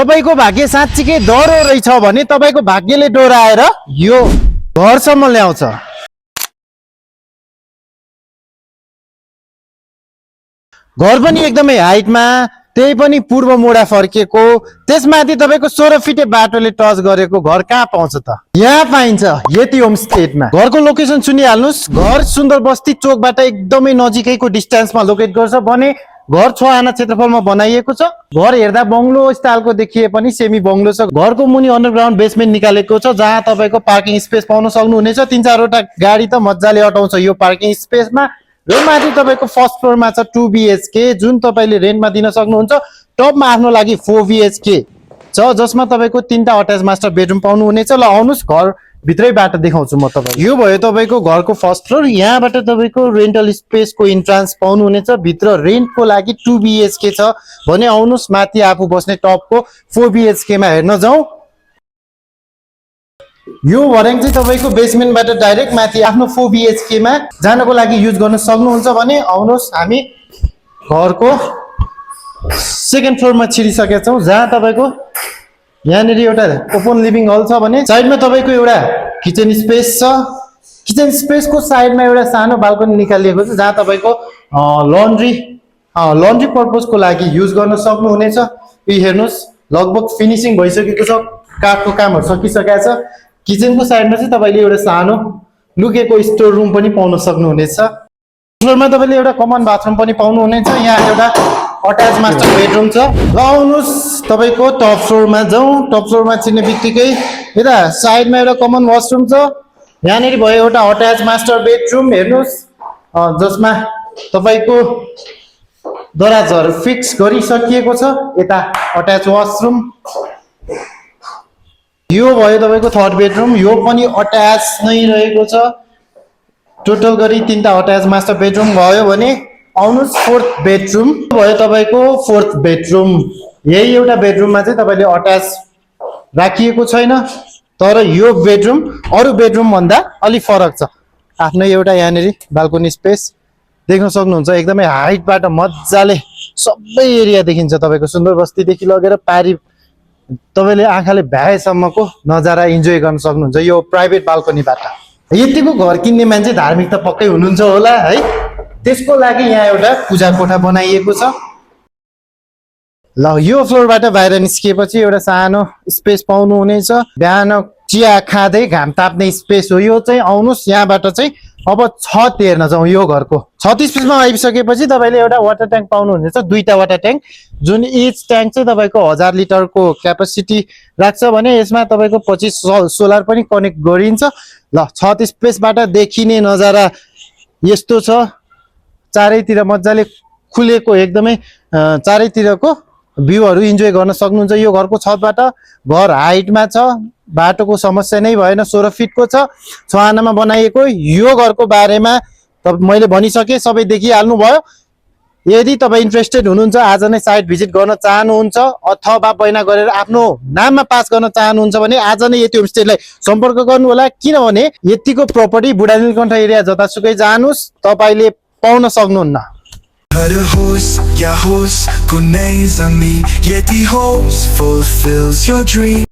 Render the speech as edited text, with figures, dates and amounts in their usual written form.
तपाईको भाग्य साँच्चीकै डरो रहेछ भने तपाईको भाग्यले डोराएर यो घरसम्म ल्याउँछ। घर पनि एकदमै हाइटमा, त्यही पनि पूर्व मोडा फर्किएको, त्यसमाथि तपाईको 16 फिटे बाटोले टच गरेको घर कहाँ पाउँछ त? यहाँ पाइन्छ यति होमस्टेमा। घरको लोकेसन सुनिहाल्नुस्। घर सुन्दर बस्ती चोकबाट एकदमै नजिकैको डिस्टेन्समा लोकेट गर्छ भने घर 6 आना क्षेत्रफलमा बनाइएको छ। घर हेर्दा बंगलो स्टाइलको देखिए पनि सेमी बंगलो छ। घरको मुनि अन्डरग्राउन्ड बेसमेन्ट निकालेको छ जहाँ तपाईको पार्किङ स्पेस पाउन सक्नुहुनेछ। 3-4 वटा गाडी त मज्जाले अटाउँछ यो पार्किङ स्पेसमा। र माथि तपाईको फर्स्ट फ्लोरमा छ 2 BHK जुन तपाईले रेन्टमा दिन सक्नुहुन्छ। टपमा आफ्नो लागि 4 BHK छ जसमा तपाईको 3टा अट्याच मास्टर बेडरुम पाउनुहुनेछ। ल आउनुस् घर भित्रैबाट देखाउँछु म तपाईलाई। यो भयो तपाईको घरको फर्स्ट फ्लोर। यहाँबाट तपाईको रेन्टल स्पेसको इन्ट्रान्स पाउनुहुनेछ। भित्र रेन्टको लागि 2 BHK छ भने आउनुस् माथि आफू बस्ने टपको 4 BHK मा हेर्न जाउँ। यो भर्याङ चाहिँ तपाईको बेसमेन्टबाट डाइरेक्ट माथि आफ्नो 4 BHK मा जानको लागि युज गर्न सक्नुहुन्छ भने आउनुस् हामी घरको सेकेन्ड फ्लोरमा छिरिसकेका छौं जहाँ तपाईको यहाँनिर एउटा ओपन लिभिङ हल छ भने साइडमा तपाईको एउटा किचन स्पेस छ। किचन स्पेसको साइडमा एउटा सानो बाल्कनी निकालिएको छ जहाँ तपाईको लन्ड्री पर्पजको लागि युज गर्न सक्नुहुनेछ। यो हेर्नुस् लगभग फिनिशिङ भइसकेको छ। काठको कामहरु सकिसकेको छ। किचनको साइडमा चाहिँ तपाईले एउटा सानो लुकेको स्टोर रुम पनि पाउन सक्नुहुनेछ। फ्लोरमा तपाईले एउटा कमन बाथरुम पनि पाउनुहुनेछ। यहाँ एउटा अट्याच मास्टर बेडरुम छ। ल आउनुस् तपाईको टप फ्लोरमा जाउँ। टप फ्लोरमा छिर्ने बित्तिकै यता साइडमा एउटा कमन वाशरुम छ। यहाँनिर भयो एउटा अट्याच मास्टर बेडरुम हेर्नुस् जसमा तपाईको दराजहरु फिक्स गरिसकिएको छ। यता अट्याच वाशरुम। यो भयो तपाईको थर्ड बेडरुम। यो पनि अट्याच नै रहेको छ। टोटल गरी 3टा अट्याच मास्टर बेडरुम भयो भने आउनुस् फोर्थ बेडरुम भयो तपाईको फोर्थ बेडरुम। यही एउटा बेडरुममा चाहिँ तपाईले अट्याच राखिएको छैन तर यो बेडरुम अरु बेडरुम भन्दा अलि फरक छ। आफ्नो एउटा यहाँनिर बाल्कनी स्पेस देख्न सक्नुहुन्छ। एकदमै हाइटबाट मज्जाले सबै एरिया देखिन्छ। तपाईको सुन्दर बस्तीदेखि लगेर पारी तपाईले आँखाले भ्याएसम्मको नजारा इन्जोय गर्न सक्नुहुन्छ यो प्राइभेट बाल्कनीबाट। यतिको घर किन्ने मान्छे धार्मिक त पक्कै हुनुहुन्छ होला है। त्यसको लागि यहाँ एउटा पूजा कोठा बनाइएको छ। ल यो फ्लोरबाट बाहिर निस्किएपछि एउटा सानो स्पेस पाउनुहुनेछ। बिहान चिया खाँदै घाम ताप्ने स्पेस हो यो चाहिँ। आउनुस् यहाँबाट चाहिँ अब छत हेर्न जाउँ। यो घरको छत स्पेसमा आइसकेपछि तपाईले एउटा वाटर ट्याङ्क पाउनुहुनेछ। 2टा वाटर ट्याङ्क जुन इच ट्याङ्क चाहिँ तपाईको 1000 लिटरको क्यापासिटी राख्छ भने यसमा तपाईको 25 सोलर पनि कनेक्ट गरिन्छ। ल छत स्पेसबाट देखिने नजारा यस्तो छ। चारैतिर मज्जाले खुलेको एकदमै चारैतिरको भ्यूहरु इन्जोय गर्न सक्नुहुन्छ यो घरको छतबाट। घर हाइटमा छ। बाटोको समस्या नै भएन। 16 फिटको छ। 6 आनामा बनाइएको यो घरको बारेमा मैले भनिसके सबै देखिहाल्नु भयो। यदि तपाई इन्ट्रेस्टेड हुनुहुन्छ आज नै साइट भिजिट गर्न चाहनुहुन्छ अथवा बैना गरेर आफ्नो नाममा पास गर्न चाहनुहुन्छ भने आज नै यति होमस्टेलाई सम्पर्क गर्नु होला। किनभने यतिको प्रपर्टी बुढानीलकण्ठ एरिया जतासुकै जानुस् तपाईले पाउन सक्नुहुन्न। हर होस् या होस् कुनै जमी यति होस् fulfills your dream।